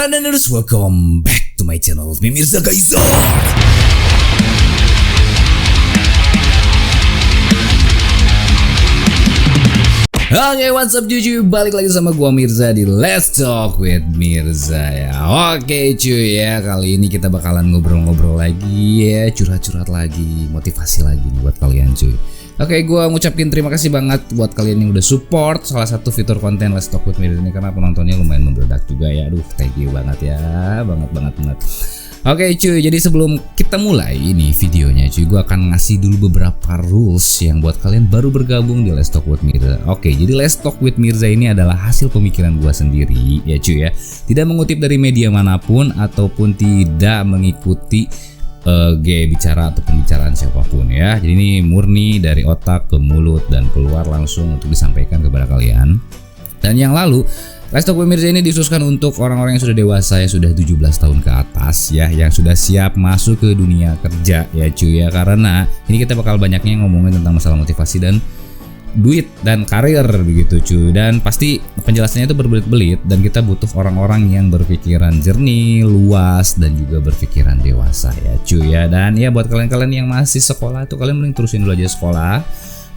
Kalaners, welcome back to my channel Mirza Kaisa. Oke, what's up cuy, balik lagi sama gua Mirza di Let's Talk with Mirza ya. Oke cuy ya, kali ini kita bakalan ngobrol-ngobrol lagi ya, curhat-curhat lagi, motivasi lagi nih buat kalian cuy. Oke, gua ngucapin terima kasih banget buat kalian yang udah support salah satu fitur konten Let's Talk with Mirza ini, karena penontonnya lumayan membludak juga ya. Aduh, thank you banget ya, banget. Oke cuy, jadi sebelum kita mulai ini videonya cuy, gue akan ngasih dulu beberapa rules yang buat kalian baru bergabung di Let's Talk with Mirza. Oke, jadi Let's Talk with Mirza ini adalah hasil pemikiran gue sendiri ya cuy ya. Tidak mengutip dari media manapun ataupun tidak mengikuti gaya bicara atau pembicaraan siapapun ya. Jadi ini murni dari otak ke mulut dan keluar langsung untuk disampaikan kepada kalian. Dan yang lalu, Let's Talk with Mirza ini dikhususkan untuk orang-orang yang sudah dewasa, yang sudah 17 tahun ke atas ya, yang sudah siap masuk ke dunia kerja ya cuy ya. Karena ini kita bakal banyaknya ngomongin tentang masalah motivasi dan duit dan karir begitu cuy. Dan pasti penjelasannya itu berbelit-belit dan kita butuh orang-orang yang berpikiran jernih, luas dan juga berpikiran dewasa ya cuy ya. Dan ya buat kalian-kalian yang masih sekolah itu, kalian mending terusin dulu aja sekolah.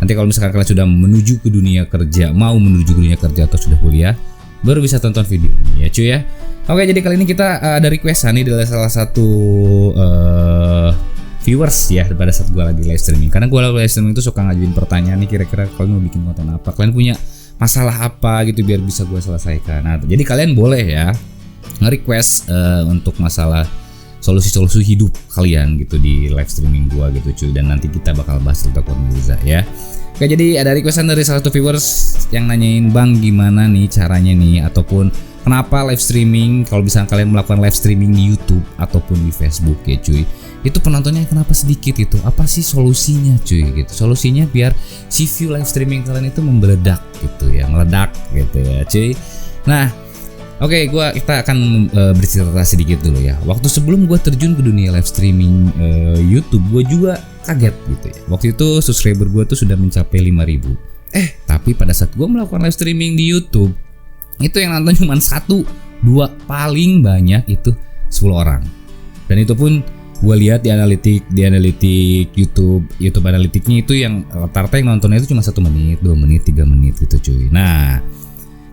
Nanti kalau misalkan kalian sudah menuju ke dunia kerja, mau menuju ke dunia kerja atau sudah kuliah, baru bisa tonton video ini ya cuy ya. Oke, jadi kali ini kita ada requestan nih dari salah satu viewers ya pada saat gue lagi live streaming. Karena gue lagi live streaming itu suka ngajuin pertanyaan nih, kira-kira kalian mau bikin konten apa, kalian punya masalah apa gitu biar bisa gue selesaikan. Nah, jadi kalian boleh ya nge-request untuk masalah solusi-solusi hidup kalian gitu di live streaming gue gitu cuy. Dan nanti kita bakal bahas tentang Mirza ya. Oke, jadi ada requestan dari salah satu viewers yang nanyain, bang gimana nih caranya nih, ataupun kenapa live streaming, kalau misalnya kalian melakukan live streaming di YouTube ataupun di Facebook ya cuy, itu penontonnya kenapa sedikit gitu, apa sih solusinya cuy gitu. Solusinya biar si view live streaming kalian itu membeledak gitu ya, meledak gitu ya cuy. Nah oke, kita akan bercerita sedikit dulu ya. Waktu sebelum gue terjun ke dunia live streaming YouTube, gue juga kaget gitu ya. Waktu itu subscriber gue tuh sudah mencapai 5.000. Tapi pada saat gue melakukan live streaming di YouTube, itu yang nonton cuma 1, 2, paling banyak itu 10 orang. Dan itu pun gue lihat di analitik YouTube analitiknya itu yang rata-rata yang nontonnya itu cuma 1 menit, 2 menit, 3 menit gitu cuy. Nah,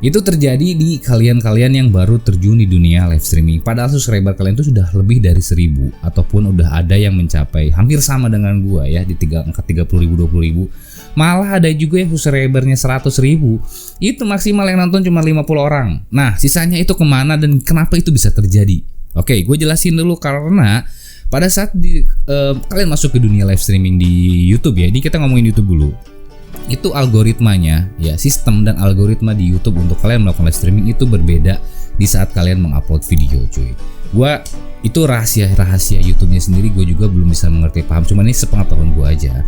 itu terjadi di kalian-kalian yang baru terjun di dunia live streaming. Padahal subscriber kalian itu sudah lebih dari 1.000, ataupun udah ada yang mencapai hampir sama dengan gua ya, di angka 30.000, 20.000. Malah ada juga yang subscribernya 100.000. Itu maksimal yang nonton cuma 50 orang. Nah, sisanya itu kemana dan kenapa itu bisa terjadi? Oke, gue jelasin dulu. Karena pada saat kalian masuk ke dunia live streaming di YouTube ya, ini kita ngomongin YouTube dulu. Itu algoritmanya ya, sistem dan algoritma di YouTube untuk kalian melakukan live streaming itu berbeda di saat kalian mengupload video cuy. Gua itu rahasia YouTube-nya sendiri, gue juga belum bisa mengerti paham, cuman ini sepengetahuan gue aja.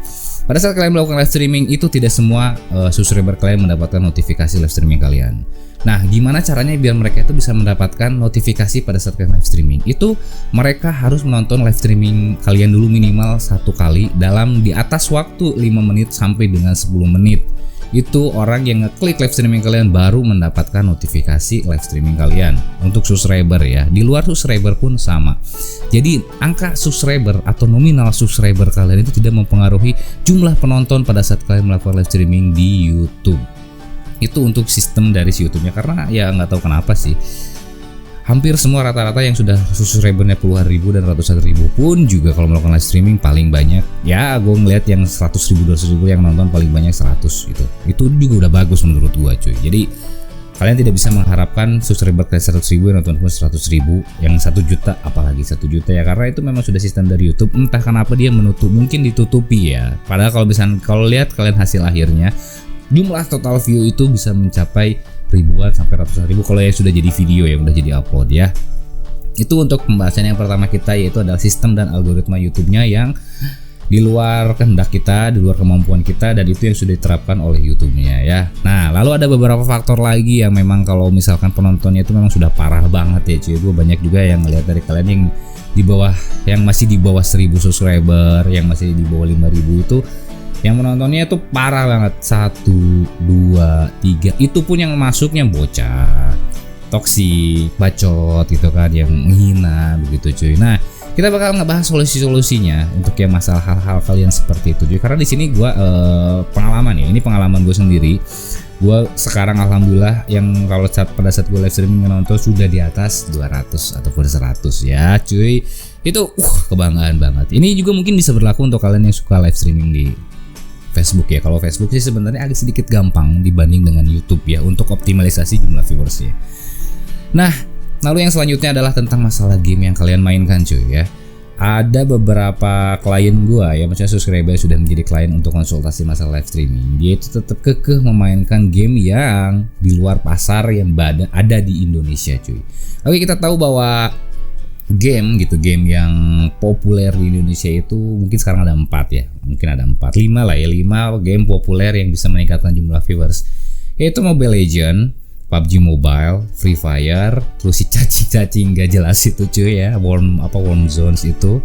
Pada saat kalian melakukan live streaming itu tidak semua subscriber kalian mendapatkan notifikasi live streaming kalian. Nah, gimana caranya biar mereka itu bisa mendapatkan notifikasi pada saat kalian live streaming? Itu mereka harus menonton live streaming kalian dulu minimal 1 kali dalam di atas waktu 5 menit sampai dengan 10 menit. Itu orang yang ngeklik live streaming kalian baru mendapatkan notifikasi live streaming kalian. Untuk subscriber ya, di luar subscriber pun sama. Jadi angka subscriber atau nominal subscriber kalian itu tidak mempengaruhi jumlah penonton pada saat kalian melakukan live streaming di YouTube. Itu untuk sistem dari si YouTube-nya, karena ya nggak tahu kenapa sih, hampir semua rata-rata yang sudah subscribernya puluhan ribu dan ratusan ribu pun juga kalau melakukan live streaming paling banyak ya, gue ngeliat yang 100.000, 200.000 yang nonton paling banyak 100 gitu. Itu juga udah bagus menurut gue cuy. Jadi kalian tidak bisa mengharapkan subscriber kalian 100.000 yang nonton pun 100.000, yang 1 juta apalagi 1 juta ya, karena itu memang sudah sistem dari YouTube. Entah kenapa dia menutup, mungkin ditutupi ya. Padahal kalau lihat kalian hasil akhirnya, jumlah total view itu bisa mencapai ribuan sampai ratusan ribu kalau yang sudah jadi video, yang udah jadi upload ya. Itu untuk pembahasan yang pertama kita, yaitu adalah sistem dan algoritma YouTube-nya yang di luar kehendak kita, di luar kemampuan kita, dan itu yang sudah diterapkan oleh YouTube-nya ya. Nah, lalu ada beberapa faktor lagi yang memang kalau misalkan penontonnya itu memang sudah parah banget ya cuy. Gue banyak juga yang ngeliat dari kalian yang di bawah, yang masih di bawah 1.000 subscriber, yang masih di bawah 5.000 itu yang menontonnya itu parah banget. 1, 2, 3, itu pun yang masuknya bocah. toksik, bacot gitu kan, yang menghina begitu cuy. Nah, kita bakal ngebahas solusi-solusinya untuk yang masalah hal-hal kalian seperti itu cuy. Karena di sini gue pengalaman ya, ini pengalaman gue sendiri. Gue sekarang alhamdulillah yang kalau pada saat gue live streaming nonton sudah di atas 200 ataupun 100 ya cuy. Itu kebanggaan banget. Ini juga mungkin bisa berlaku untuk kalian yang suka live streaming di Facebook ya. Kalau Facebook sih sebenarnya agak sedikit gampang dibanding dengan YouTube ya untuk optimalisasi jumlah viewersnya. Nah, lalu yang selanjutnya adalah tentang masalah game yang kalian mainkan cuy ya. Ada beberapa klien gua ya, maksudnya subscriber sudah menjadi klien untuk konsultasi masalah live streaming. Dia itu tetap kekeh memainkan game yang di luar pasar yang ada di Indonesia cuy. Oke, kita tahu bahwa game yang populer di Indonesia itu mungkin sekarang ada 4 ya. Mungkin ada 5 lah ya, 5 game populer yang bisa meningkatkan jumlah viewers. Yaitu Mobile Legends, PUBG Mobile, Free Fire, terus si cacing gak jelas itu cuy ya, Worm Zones itu.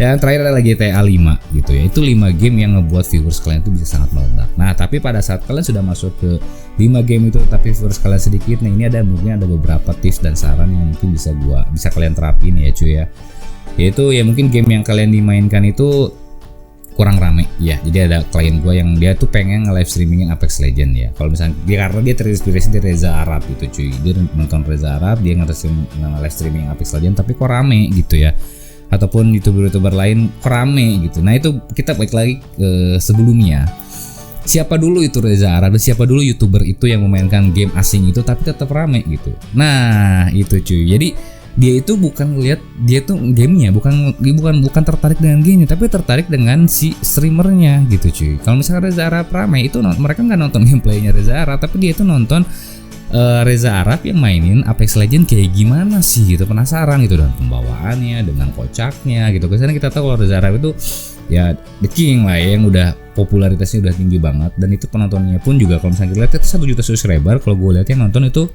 Yang terakhir adalah GTA 5 gitu ya. Itu 5 game yang ngebuat viewers kalian itu bisa sangat meledak. Nah, tapi pada saat kalian sudah masuk ke 5 game itu tapi viewers kalian sedikit, nah ini mungkin ada beberapa tips dan saran yang mungkin bisa kalian terapin ya cuy ya. Yaitu ya mungkin game yang kalian dimainkan itu kurang rame ya. Jadi ada klien gue yang dia tuh pengen nge-live streamingin Apex Legends ya. Kalau misalnya karena dia terinspirasi dari Reza Arab gitu cuy. Dia nonton Reza Arab, dia nge-live streaming Apex Legends tapi kok rame gitu ya. Ataupun YouTuber lain kok rame gitu. Nah, itu kita balik lagi ke sebelumnya. Siapa dulu itu Reza Arab dan siapa dulu YouTuber itu yang memainkan game asing itu tapi tetap rame gitu. Nah, itu cuy. Jadi dia itu bukan ngeliat dia tuh gamenya, bukan tertarik dengan gamenya, tapi tertarik dengan si streamernya gitu cuy. Kalau misalnya Reza Arab ramai itu mereka nggak nonton gameplaynya Reza Arab, tapi dia itu nonton Reza Arab yang mainin Apex Legends kayak gimana sih gitu, penasaran gitu dengan pembawaannya, dengan kocaknya gitu. Karena kita tahu kalau Reza Arab itu ya the king lah ya, yang udah popularitasnya udah tinggi banget, dan itu penontonnya pun juga kalau misalnya kita lihat itu 1 juta subscriber, kalau gue lihat yang nonton itu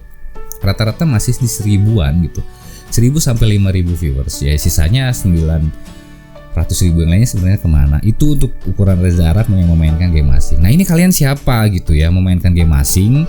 rata-rata masih di 1000-an gitu. 1000 sampai 5000 viewers ya, sisanya 900.000 yang lainnya sebenarnya kemana? Itu untuk ukuran Reza Arab yang memainkan game asing. Nah, ini kalian siapa gitu ya, memainkan game asing,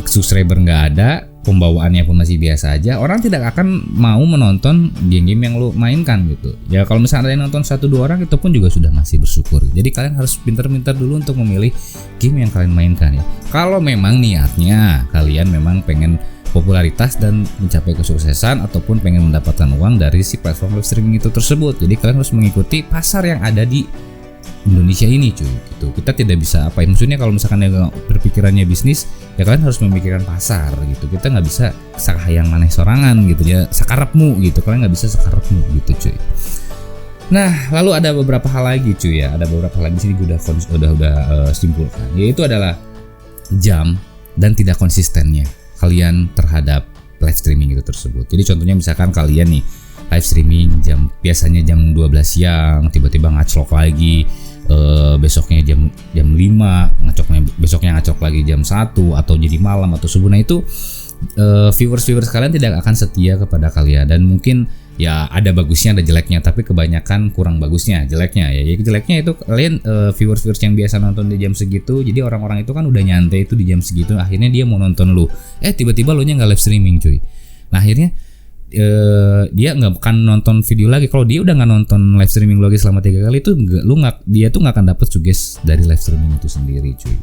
subscriber nggak ada, pembawaannya pun masih biasa aja, orang tidak akan mau menonton game-game yang lo mainkan gitu ya. Kalau misalnya ada yang nonton 1-2 orang itu pun juga sudah masih bersyukur. Jadi kalian harus pintar-pintar dulu untuk memilih game yang kalian mainkan ya. Kalau memang niatnya kalian memang pengen popularitas dan mencapai kesuksesan ataupun pengen mendapatkan uang dari si platform live streaming itu tersebut. Jadi kalian harus mengikuti pasar yang ada di Indonesia ini cuy gitu. Kita tidak bisa maksudnya kalau misalkan yang berpikirannya bisnis ya kalian harus memikirkan pasar gitu. Kita nggak bisa sakayang maneh sorangan gitu ya, sakarepmu gitu. Kalian nggak bisa sakarepmu gitu cuy. Nah, lalu ada beberapa hal lagi cuy ya. Ada beberapa hal lagi sini gue udah simpulkan, yaitu adalah jam dan tidak konsistennya kalian terhadap live streaming itu tersebut. Jadi contohnya misalkan kalian nih live streaming biasanya jam 12 siang, tiba-tiba ngaclok lagi besoknya jam 5, besoknya ngaclok lagi jam 1 atau jadi malam atau subuh. Nah, itu viewers kalian tidak akan setia kepada kalian, dan mungkin ya ada bagusnya ada jeleknya, tapi kebanyakan kurang bagusnya, jeleknya ya. Jeleknya itu kalian viewers yang biasa nonton di jam segitu, jadi orang-orang itu kan udah nyantai itu di jam segitu, akhirnya dia mau nonton lu, tiba-tiba lu nya nggak live streaming cuy. Nah, akhirnya dia nggak akan nonton video lagi. Kalau dia udah nggak nonton live streaming lagi selama 3 kali itu dia tuh nggak akan dapet suges dari live streaming itu sendiri cuy.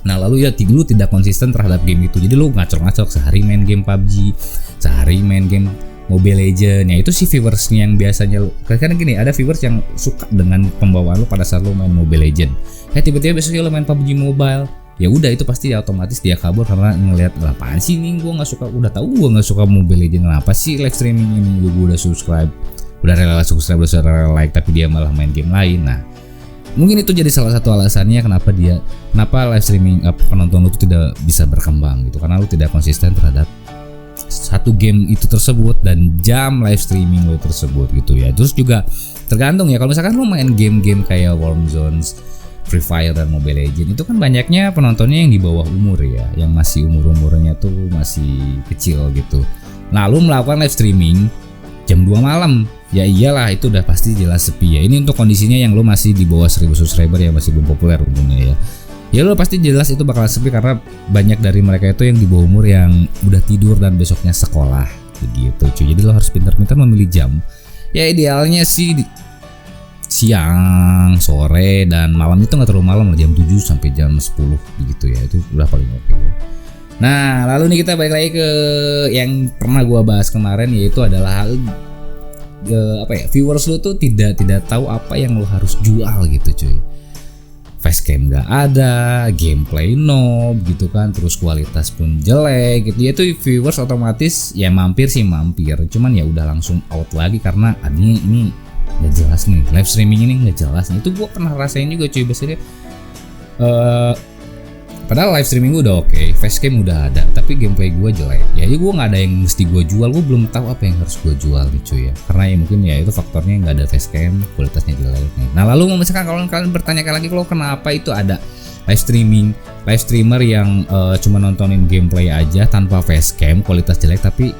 Nah, lalu ya lu tidak konsisten terhadap game itu, jadi lu ngacok-ngacok sehari main game PUBG, sehari main game Mobile Legends, ya itu sih viewersnya yang biasanya karena gini, ada viewers yang suka dengan pembawaan lu pada saat lu main Mobile Legends. Tiba-tiba besoknya lu main PUBG Mobile, ya udah itu pasti otomatis dia kabur karena ngelihat apaan sih ini, gua nggak suka, udah tahu gua nggak suka Mobile Legends, kenapa sih live streaming ini, gua udah subscribe, udah rela subscribe, udah rela like, tapi dia malah main game lain. Nah, mungkin itu jadi salah satu alasannya kenapa live streaming penonton lu itu tidak bisa berkembang gitu, karena lu tidak konsisten terhadap satu game itu tersebut dan jam live streaming lo tersebut gitu ya. Terus juga tergantung ya, kalau misalkan lo main game-game kayak Worm Zones, Free Fire dan Mobile Legends, itu kan banyaknya penontonnya yang di bawah umur ya, yang masih umurnya tuh masih kecil gitu. Nah, lo melakukan live streaming jam 2 malam, ya iyalah itu udah pasti jelas sepi ya. Ini untuk kondisinya yang lo masih di bawah 1000 subscriber ya, masih belum populer umumnya ya. ya lo pasti jelas itu bakal sepi karena banyak dari mereka itu yang di bawah umur yang udah tidur dan besoknya sekolah begitu cuy. Jadi lo harus pintar-pintar memilih jam. Ya idealnya sih siang, sore, dan malam itu nggak terlalu malam, jam 7 sampai jam 10 begitu ya, itu udah paling oke ya. Nah lalu nih kita balik lagi ke yang pernah gua bahas kemarin, yaitu adalah viewers lu tuh tidak tahu apa yang lo harus jual gitu cuy. Facecam nggak ada, gameplay noob gitu kan, terus kualitas pun jelek gitu ya, itu viewers otomatis ya mampir, cuman ya udah langsung out lagi karena ini nggak jelas nih, live streaming ini nggak jelas nih. Itu gue pernah rasain juga cuy, biasanya padahal live streaming gue udah oke, facecam udah ada, tapi gameplay gue jelek. Ya jadi gue nggak ada yang mesti gue jual, gue belum tahu apa yang harus gue jual nih cuy ya, karena ya mungkin ya itu faktornya nggak ada facecam, kualitasnya jelek nih. Nah lalu misalkan kalau kalian bertanyakan lagi, kalau kenapa itu ada live streamer yang cuma nontonin gameplay aja tanpa facecam, kualitas jelek, tapi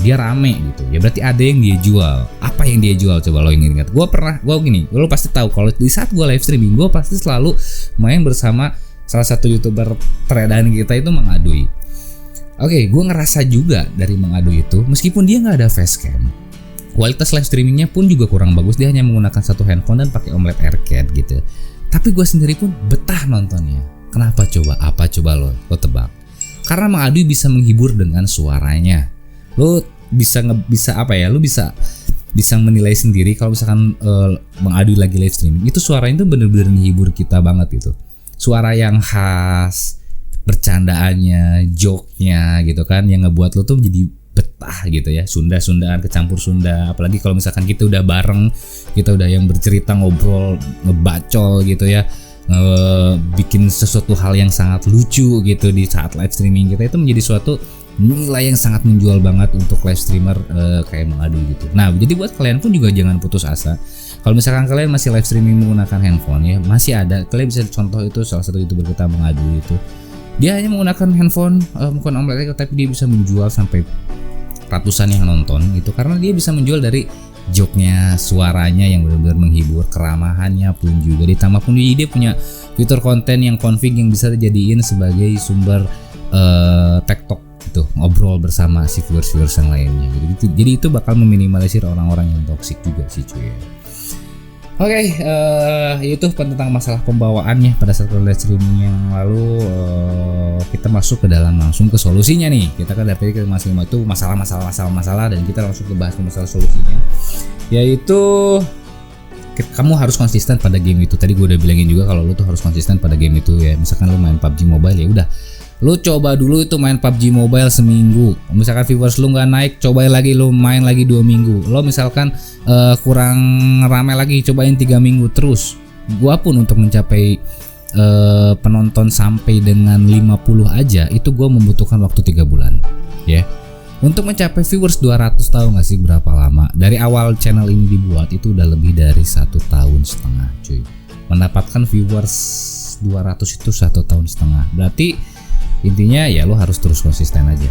dia rame gitu ya, berarti ada yang dia jual. Apa yang dia jual coba lo ingat? Gue gini, lo pasti tahu kalau di saat gue live streaming, gue pasti selalu main bersama salah satu YouTuber teredan kita itu Mang Adui. Oke, gue ngerasa juga dari Mang Adui itu, meskipun dia nggak ada facecam, kualitas live streamingnya pun juga kurang bagus. Dia hanya menggunakan satu handphone dan pakai OLED arcade gitu. Tapi gue sendiri pun betah nontonnya. Kenapa coba? Apa coba lo tebak? Karena Mang Adui bisa menghibur dengan suaranya. Lo bisa lo bisa menilai sendiri kalau misalkan Mang Adui lagi live streaming, itu suaranya itu bener-bener menghibur kita banget gitu. Suara yang khas, bercandaannya, joke-nya gitu kan, yang ngebuat lo tuh menjadi betah gitu ya. Sunda-sundaan kecampur Sunda, apalagi kalau misalkan kita udah bareng, kita udah yang bercerita, ngobrol, ngebacol gitu ya, bikin sesuatu hal yang sangat lucu gitu di saat live streaming kita, itu menjadi suatu nilai yang sangat menjual banget untuk live streamer kayak Mang Adui gitu. Nah jadi buat kalian pun juga jangan putus asa. Kalau misalkan kalian masih live streaming menggunakan handphone ya, masih ada, kalian bisa contoh itu salah satu YouTuber kita Mang Adui itu, dia hanya menggunakan handphone, bukan OLED, tapi dia bisa menjual sampai ratusan yang nonton gitu, karena dia bisa menjual dari joke-nya, suaranya yang benar-benar menghibur, keramahannya pun juga, ditambah pun dia punya fitur konten yang config yang bisa dijadiin sebagai sumber TikTok gitu, ngobrol bersama si viewers yang lainnya gitu. Jadi itu bakal meminimalisir orang-orang yang toksik juga sih cuy. Oke, itu tentang masalah pembawaannya pada saat live streaming yang lalu. Kita masuk ke dalam langsung ke solusinya nih. Kita kan dari ke masing-masing itu masalah dan kita langsung ke bahas masalah solusinya. Yaitu kamu harus konsisten pada game itu. Tadi gue udah bilangin juga kalau lu tuh harus konsisten pada game itu ya. Misalkan lu main PUBG Mobile, ya udah, lu coba dulu itu main PUBG Mobile seminggu. Misalkan viewers lu nggak naik, cobain lagi, lu main lagi 2 minggu. Lo misalkan kurang rame lagi, cobain 3 minggu terus. Gua pun untuk mencapai penonton sampai dengan 50 aja, itu gua membutuhkan waktu 3 bulan ya. Untuk mencapai viewers 200, tahu nggak sih berapa lama? Dari awal channel ini dibuat itu udah lebih dari 1,5 tahun cuy. Mendapatkan viewers 200 itu 1,5 tahun. Berarti intinya ya lo harus terus konsisten aja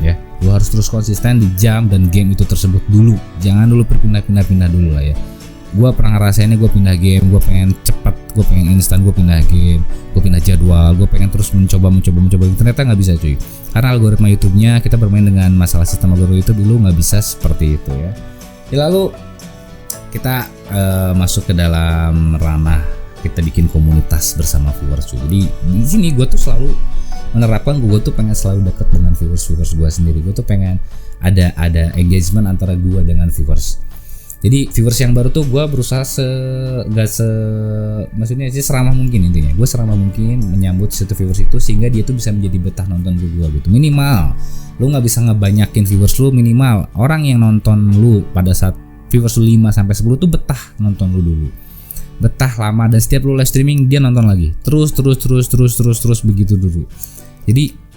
ya. Lo harus terus konsisten di jam dan game itu tersebut dulu. Jangan dulu berpindah-pindah dulu lah ya. Gue pernah ngerasainnya, gue pindah game, gue pengen cepat, gue pengen instan, gue pindah game, gue pindah jadwal, gue pengen terus mencoba. Ternyata nggak bisa cuy, karena algoritma YouTube-nya, kita bermain dengan masalah sistem algoritma YouTube dulu, nggak bisa seperti itu ya. Lalu kita masuk ke dalam ranah kita bikin komunitas bersama viewers cuy. Jadi di sini gue tuh selalu menerapkan, gue tuh pengen selalu deket dengan viewers gue sendiri. Gue tuh pengen ada engagement antara gue dengan viewers. Jadi viewers yang baru tuh gue berusaha maksudnya sih seramah mungkin, intinya gue seramah mungkin menyambut satu viewers itu sehingga dia tuh bisa menjadi betah nonton gue gitu. Minimal lu nggak bisa ngebanyakin viewers lu, minimal orang yang nonton lu pada saat viewers lu 5-10 tuh betah nonton lu dulu, betah lama, dan setiap lu live streaming dia nonton lagi terus begitu dulu. Jadi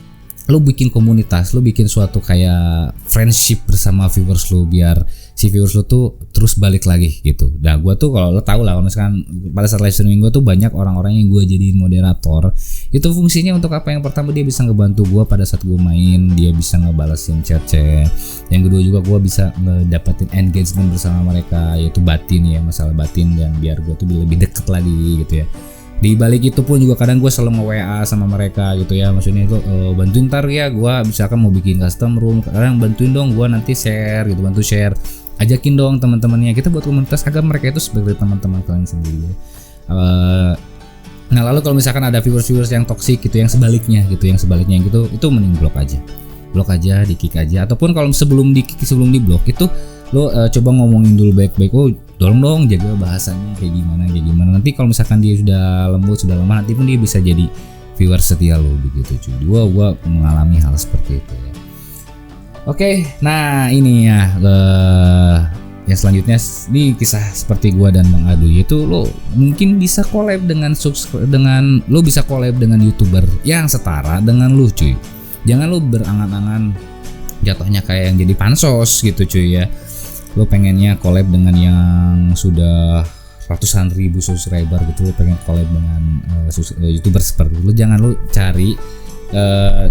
lu bikin komunitas, lu bikin suatu kayak friendship bersama viewers lu, biar si viewers lu tuh terus balik lagi gitu. Nah gue tuh kalau lo tau lah, kalau misalkan pada saat live streaming gue tuh banyak orang-orang yang gue jadiin moderator. Itu fungsinya untuk apa? Yang pertama, dia bisa ngebantu gue pada saat gue main, dia bisa ngebalesin chat-chat. Yang kedua juga gue bisa ngedapetin engagement bersama mereka, yaitu batin ya, masalah batin, dan biar gue tuh lebih deket lagi gitu ya. Di balik itu pun juga kadang gue selalu nge-WA sama mereka gitu ya, maksudnya itu bantuin ntar ya, gue misalkan mau bikin custom room, kadang bantuin dong gue nanti share gitu, bantu share, ajakin dong teman-temannya, kita buat komunitas agar mereka itu sebagai teman-teman kalian sendiri. Nah lalu kalau misalkan ada viewers yang toksik gitu, yang sebaliknya gitu, itu mending blok aja, di kick aja, ataupun kalau sebelum di blok itu lo coba ngomongin dulu baik-baik, oh tolong dong jaga bahasanya kayak gimana, nanti kalau misalkan dia sudah lembut, sudah lemah, nanti pun dia bisa jadi viewer setia lo begitu cuy. Gua mengalami hal seperti itu ya. Oke, nah ini ya yang selanjutnya, ini kisah seperti gua dan Bang Adu, yaitu lo mungkin bisa collab dengan YouTuber yang setara dengan lu cuy. Jangan lo berangan-angan jatuhnya kayak yang jadi pansos gitu cuy ya. Lo pengennya collab dengan yang sudah ratusan ribu subscriber gitu, lo pengen collab dengan YouTuber seperti itu, jangan lo cari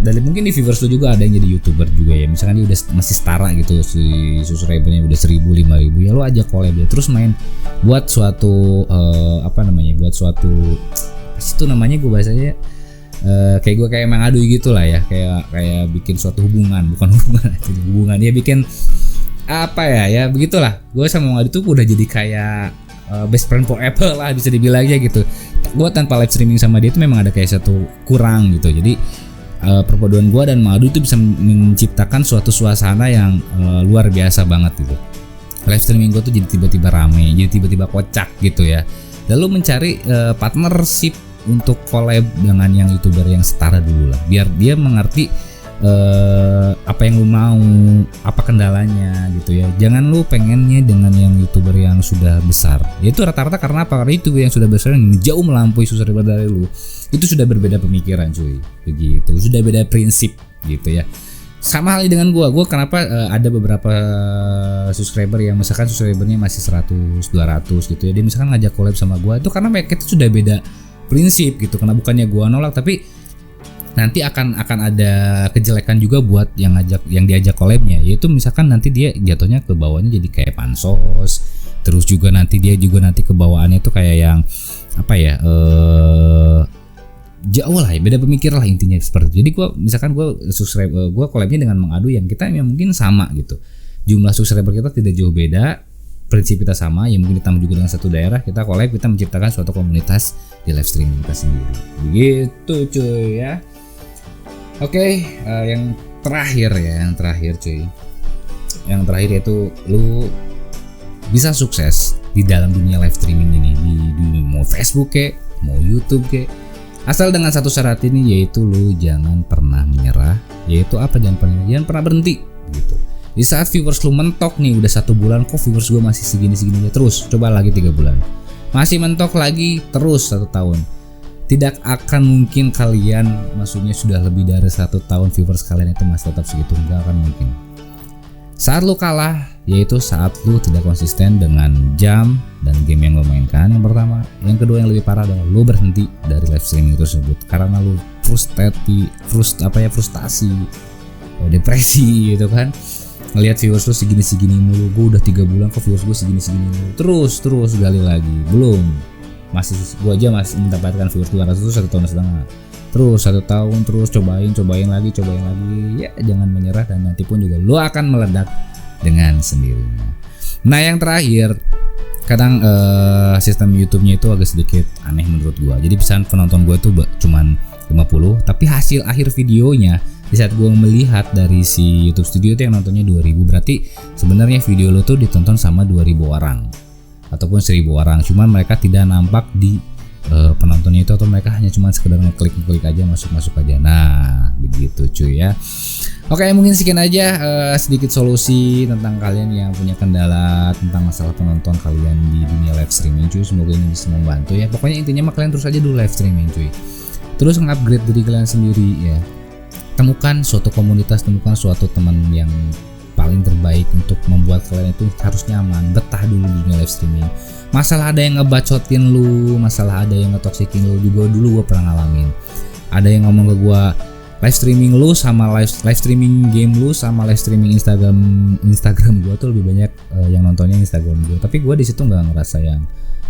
dari mungkin di viewers lo juga ada yang jadi YouTuber juga ya, misalkan dia udah masih setara gitu, si subscribernya udah 1000, 5000, ya lo ajak collab ya, terus main buat suatu buat suatu itu namanya gue bahasanya kayak Mang Adu gitu lah ya, kayak bikin suatu hubungan ya, bikin apa ya begitulah. Gue sama Mang Adu tuh udah jadi kayak best friend forever lah bisa dibilangnya gitu. Gue tanpa live streaming sama dia itu memang ada kayak satu kurang gitu, jadi perpaduan gue dan Mang Adu itu bisa menciptakan suatu suasana yang luar biasa banget gitu. Live streaming gue tuh jadi tiba-tiba rame, jadi tiba-tiba kocak gitu ya. Lalu mencari partnership untuk collab dengan yang YouTuber yang setara dulu lah, biar dia mengerti apa yang lu mau, apa kendalanya gitu ya. Jangan lu pengennya dengan yang YouTuber yang sudah besar. Itu rata-rata karena apa? Karena YouTuber yang sudah besar yang jauh melampaui subscriber dari lu, itu sudah berbeda pemikiran cuy, begitu. Sudah beda prinsip gitu ya. Sama halnya dengan gua kenapa ada beberapa subscriber yang misalkan subscribernya masih 100, 200 gitu ya, dia misalkan ngajak collab sama gua, itu karena mereka itu sudah beda prinsip gitu. Karena bukannya gua nolak, tapi nanti akan ada kejelekan juga buat yang diajak collabnya, yaitu misalkan nanti dia jatuhnya ke bawahnya jadi kayak pansos, terus juga nanti dia ke bawaannya tuh kayak yang apa ya, jauh lah ya, beda pemikiran lah intinya seperti itu. Jadi gue collabnya dengan Mang Adu yang kita yang mungkin sama gitu, jumlah subscriber kita tidak jauh beda, prinsip kita sama, yang mungkin ditambah juga dengan satu daerah, kita collab, kita menciptakan suatu komunitas di live streaming kita sendiri begitu cuy ya. Oke, yang terakhir cuy, yang terakhir yaitu lu bisa sukses di dalam dunia live streaming ini, di mau Facebook kek, mau YouTube kek, asal dengan satu syarat ini, yaitu lu jangan pernah menyerah. Yaitu apa? Jangan pernah berhenti gitu. Di saat viewers lu mentok nih udah 1 bulan, kok viewers gua masih segini aja, terus coba lagi 3 bulan, masih mentok lagi, terus 1 tahun. Tidak akan mungkin kalian, maksudnya sudah lebih dari 1 tahun viewers kalian itu masih tetap segitu, nggak akan mungkin. Saat lu kalah, yaitu saat lu tidak konsisten dengan jam dan game yang lu mainkan, yang pertama. Yang kedua yang lebih parah adalah lu berhenti dari live streaming tersebut karena lu frustasi, depresi gitu kan. Ngelihat viewers lu segini mulu, gue udah 3 bulan kok viewers gue segini mulu, terus gali lagi, belum. Gue aja masih mendapatkan viewers 200 itu 1,5 tahun, terus 1 tahun, terus cobain lagi, ya jangan menyerah, dan nanti pun juga lu akan meledak dengan sendirinya. Nah yang terakhir, kadang sistem YouTube-nya itu agak sedikit aneh menurut gue. Jadi pesan penonton gue tuh cuman 50, tapi hasil akhir videonya di saat gue melihat dari si YouTube Studio itu yang nontonnya 2000, berarti sebenarnya video lo tuh ditonton sama 2000 orang ataupun 1000 orang, cuman mereka tidak nampak di penontonnya itu, atau mereka hanya cuma sekedar ngeklik aja, masuk aja. Nah begitu cuy ya. Oke, mungkin sekian aja sedikit solusi tentang kalian yang punya kendala tentang masalah penonton kalian di dunia live streaming cuy. Semoga ini bisa membantu ya. Pokoknya intinya mah kalian terus aja dulu live streaming cuy, terus nge-upgrade diri kalian sendiri ya. Temukan suatu komunitas, temukan suatu teman yang paling terbaik untuk membuat kalian itu harus nyaman, betah dulu di dunia live streaming. Masalah ada yang ngebacotin lu, masalah ada yang ngetoksikin lu juga dulu gue pernah ngalamin. Ada yang ngomong ke gue, live streaming lu sama live streaming game lu sama live streaming Instagram gue tuh lebih banyak yang nontonnya Instagram gue. Tapi gue di situ nggak ngerasa yang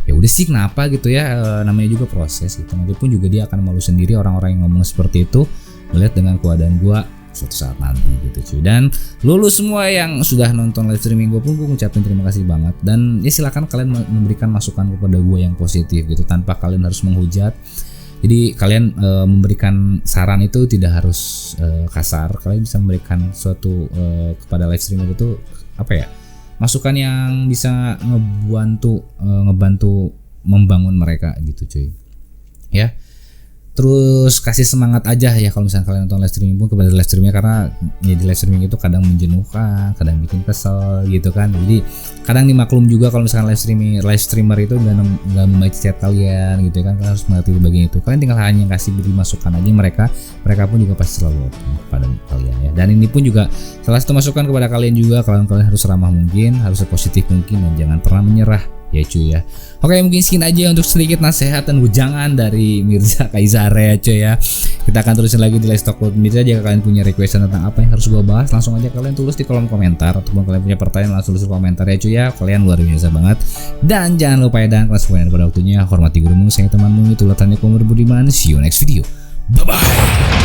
ya udah sih kenapa gitu ya, namanya juga proses gitu. Nanti pun juga dia akan malu sendiri orang-orang yang ngomong seperti itu melihat dengan keadaan gue suatu saat nanti gitu cuy. Dan lulus semua yang sudah nonton live streaming gue pun gue ngucapin terima kasih banget. Dan ya silakan kalian memberikan masukan kepada gue yang positif gitu tanpa kalian harus menghujat. Jadi kalian memberikan saran itu tidak harus kasar. Kalian bisa memberikan suatu kepada live streamer itu apa ya, masukan yang bisa ngebantu membangun mereka gitu cuy ya. Terus kasih semangat aja ya kalau misalnya kalian nonton live streaming pun kepada live streamingnya, karena ya di live streaming itu kadang menjenuhkan, kadang bikin kesel gitu kan. Jadi kadang dimaklum juga kalau misalkan live streamer itu nggak membaca chat kalian gitu kan. Kalian harus mengerti bagian itu. Kalian tinggal hanya kasih beri masukan aja, mereka pun juga pasti selalu kepada kalian ya. Dan ini pun juga salah satu masukan kepada kalian juga, kalian harus ramah mungkin, harus positif mungkin, dan jangan pernah menyerah ya cuy ya. Oke, mungkin sekian aja untuk sedikit nasihat dan wejangan dari Mirza Kaisar ya cuy ya. Kita akan terusin lagi di Let's Talk with Mirza. Jika kalian punya request tentang apa yang harus gua bahas, langsung aja kalian tulis di kolom komentar, ataupun kalian punya pertanyaan langsung tulis di komentar ya cuy ya. Kalian luar biasa banget. Dan jangan lupa ya, dan kelas pada waktunya, hormati gurumu, saya temanmu, itulah tanda kumur budiman. See you next video. Bye bye.